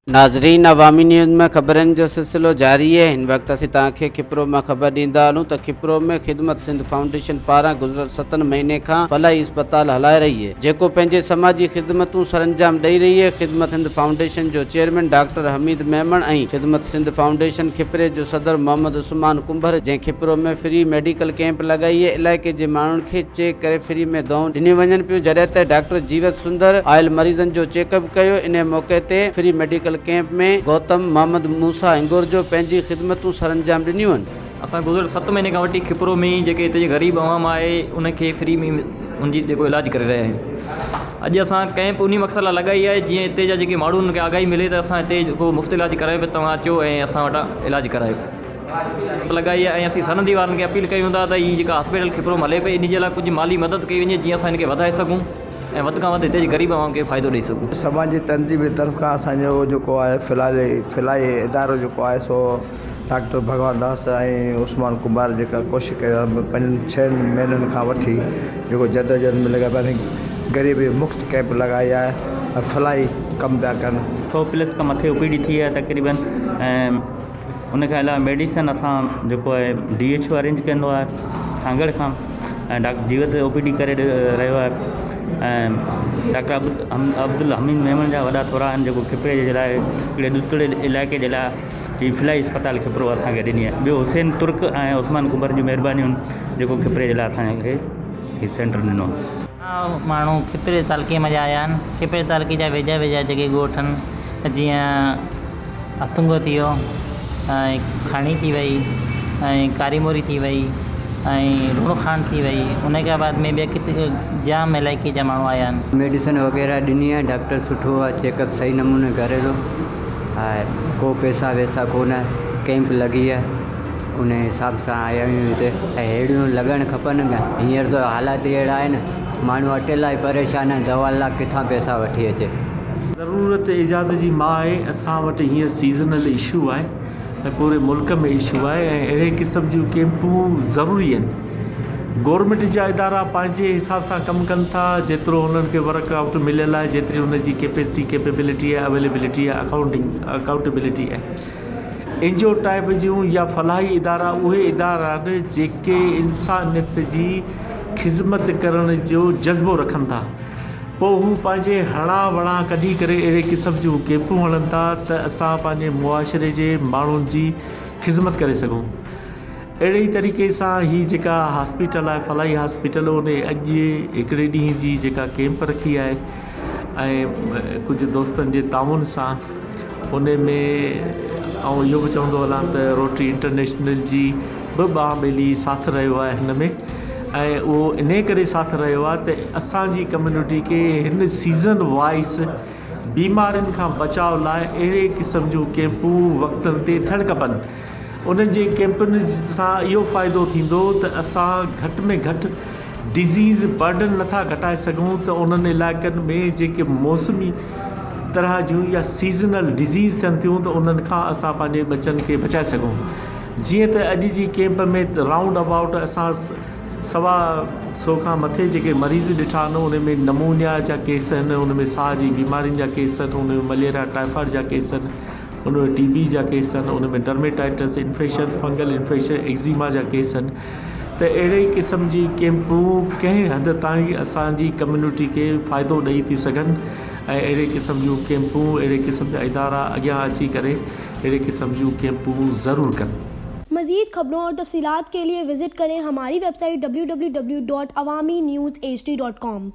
नाज़रीन, अवामी न्यूज़ में ख़बरनि जो सिलसिलो जारी है। इन वक्त असीं तव्हांखे खिपरो में ख़बर ॾींदा हलूं त खिपरो में खिदमत सिंध फाउंडेशन पारां गुज़िरियल 7 महीने खां फलائي اسپتال हलाए रही है, जेको पंहिंजे समाजी ख़िदमतूं सरअंजाम ॾेई रही है। खिदमत सिंध फाउंडेशन जो चेयरमैन डॉक्टर हमीद मھينن ऐं खिदमत सिंध फाउंडेशन खिपरे जो सदर मोहम्मद उस्मान कुंभर जंहिं खिपरो में फ्री मेडिकल कैंप लॻाई है, इलाइक़े जे माण्हुनि खे चेक करे फ्री में दवाऊं ॾिनियूं वञनि पियूं। जॾहिं त डॉक्टर जीवत सुंदर आयल मरीज़नि जो चेकअप कयो। इन मौक़े ते फ्री मेडिकल कैंप में गौतम मोहम्मद मूसा इंगुर जो पंहिंजी ख़िदमतूं सरअंजाम ॾिनियूं आहिनि। असां गुज़िरियल 7 महीने खां वठी खिपरो में जेके हिते ग़रीब आवाम आहे उनखे फ्री में उनजी जेको इलाजु करे रहिया आहियूं। अॼु असां कैंप उन मक़सद लाइ लॻाई आहे जीअं हिते जा जेके माण्हू उनखे आगाही मिले त असां हिते जेको मुफ़्त इलाजु कराए पियो, तव्हां अचो ऐं असां वटां इलाजु करायो लॻाई आहे। ऐं असीं सनदी वारनि खे अपील कयूं था त हीअ जेका हॉस्पिटल खिपरो में हले पई इन जे लाइ कुझु माली मदद कई वञे जीअं असां हिनखे वधाए सघूं ऐं वधि खां वधि हिते जे ग़रीब आवाम खे फ़ाइदो ॾेई सघूं। समाजी तंज़ीम जी तरफ़ खां असांजो जेको आहे फलائي इदारो जेको आहे सो डॉक्टर भगवान दास ऐं उस्मान कुमार जेका कोशिशि कयो 5-6 महीननि खां वठी जेको जदोजहद में लॻा पिया आहिनि, ग़रीबी मुफ़्त कैंप लॻाई आहे ऐं फलائي कमु पिया कनि। 100+ खां मथे OPD थी आहे तक़रीबन। ऐं उनखे अलावा मेडिसन असां जेको आहे DHO अरेंज कंदो आहे सांगड़ खां, ऐं डॉक्टर जीवत OPD करे रहियो आहे। ऐं डॉक्टर अब्दुल हमीद मھينن जा वॾा थोरा आहिनि जेको खिपरे जे लाइ हिकिड़े ॾुतड़े इलाइक़े जे लाइ हीअ फलائي अस्पताल खिपरो असांखे ॾिनी आहे। ॿियो हुसैन तुर्क ऐं उस्मान कुंभर जी महिरबानियूं जेको खिपरे जे लाइ असांखे हीअ सेंटर ॾिनो आहे। माण्हू खिपरे तालुके में आया आहिनि। खिपरे तालुके जा वेझा वेझा जेके ॻोठ आहिनि जीअं अतुंगो थी वियो, ऐं खणी थी वई, ऐं कारीमोरी थी वई, ऐं लूणो खान थी वई, उनखे बाद में ॿिया किथे जाम इलाइक़े जा माण्हू आया आहिनि। मेडिसिन वग़ैरह ॾिनी आहे, डॉक्टर सुठो आहे, चेकअप सही नमूने करे थो, ऐं को पैसा वैसा कोन, कैंप लॻी आहे उन हिसाब सां आया आहियूं हिते। ऐं अहिड़ियूं लॻणु खपनि। हींअर त हालात अहिड़ा आहिनि, माण्हू अटेला ई परेशान आहिनि, दवा लाइ किथां पैसा वठी अचे। ज़रूरत ईजाद जी मां आहे। असां वटि हीअं सीज़नल इशू आहे ऐं पूरे मुल्क में इशू आहे ऐं अहिड़े क़िस्म जूं कैंपूं ज़रूरी आहिनि। गवर्नमेंट जा इदारा पंहिंजे हिसाब सां कमु कनि था, जेतिरो हुननि खे वर्कआउट मिलियल आहे, जेतिरी हुनजी कैपेबिलिटी आहे, अवेलेबिलिटी आहे, अकाउंटेबिलिटी आहे। एनजीओ टाइप जूं या फलائي इदारा उहे इदारा आहिनि जेके इंसानियत जी ख़िदमत करण जो जज़्बो रखनि था। पोइ हू पंहिंजे हणा वणा कढी करे अहिड़े क़िस्म जूं कैंपूं हणनि था त असां पंहिंजे मुआशिरे जे माण्हुनि जी ख़िदमत करे सघूं। अहिड़े ई तरीक़े सां हीअ जेका हॉस्पिटल आहे फलائي हॉस्पिटल, उन अॼु हिकिड़े ॾींहं जी जेका कैंप रखी आहे ऐं कुझु दोस्तनि जे ताउन सां उन में, ऐं इहो बि चवंदो हलां त रोटरी इंटरनेशनल जी बि ॿांह ॿेली साथ रहियो आहे हिन में। ऐं उहो इन करे साथ रहियो आहे त असांजी कम्यूनिटी खे हिन सीज़न वाइस बीमारियुनि खां बचाव लाइ अहिड़े क़िस्म जूं कैंपूं वक़्तनि ते थियणु खपनि। उन्हनि जे कैंपुनि सां इहो फ़ाइदो थींदो त असां घटि में घटि डिज़ीज़ बर्डन नथा घटाए सघूं, त उन्हनि इलाइक़नि में जेके मौसमी तरह जूं या सीज़नल डिज़ीज़ थियनि थियूं त उन्हनि खां असां पंहिंजे बचनि खे बचाए सघूं। जीअं त अॼु जी कैंप में राउंड अबाउट असां 100 खां मथे जेके मरीज़ ॾिठा आहिनि, उन में नमूनिया जा केस आहिनि, उन में साह जी बीमारियुनि जा केस आहिनि, उन में मलेरिया टाइफाइड जा केस आहिनि, उन में TB जा केस आहिनि, उन में डर्मेटाइटिस इन्फेक्शन, फंगल इन्फेक्शन, एक्ज़ीमा जा केस आहिनि। त अहिड़े क़िस्म जी कैंपूं कंहिं हद ताईं असांजी कम्यूनिटी खे फ़ाइदो ॾेई थियूं सघनि ऐं अहिड़े क़िस्म जूं कैंपूं, अहिड़े क़िस्म जा इदारा अॻियां अची करे अहिड़े क़िस्म जूं कैंपूं ज़रूरु कनि। मज़ीद खबरों और तफसीलात के लिए विज़िट करें हमारी वेबसाइट www.awamiNewsHD.com।